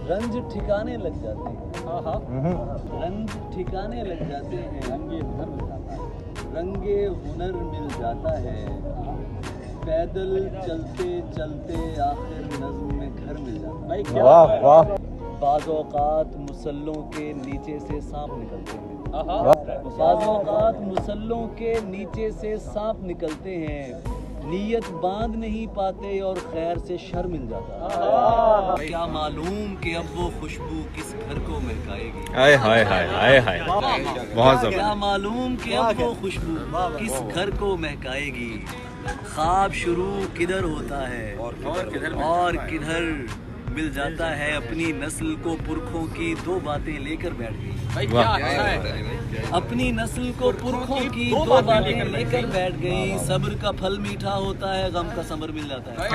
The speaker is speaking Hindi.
रंज ठिकाने लग जाते हैं। रंज ठिकाने लग जाते हैं। रंगे हुनर मिल जाता है। पैदल चलते चलते आखिर नज़्म में घर मिल जाता है। वाह वाह। बाज़ औक़ात मुसल्लों के नीचे से सांप निकलते हैं। बाज़ औक़ात मुसल्लों के नीचे से सांप निकलते हैं। नीयत बांध नहीं पाते और खैर से शर मिल जाता है। क्या मालूम कि अब वो खुशबू किस घर को महकाएगी। हाय हाय हाय हाय हाय, बहुत जबरदस्त। क्या मालूम कि अब वो खुशबू किस घर को महकाएगी। ख्वाब शुरू किधर होता है और किधर मिल जाता है। अपनी नस्ल को पुरखों की दो बातें लेकर बैठ गई। अपनी नस्ल को पुरखों की दो बातें लेकर बैठ गई। सब्र का फल मीठा होता है, गम का समर मिल जाता है।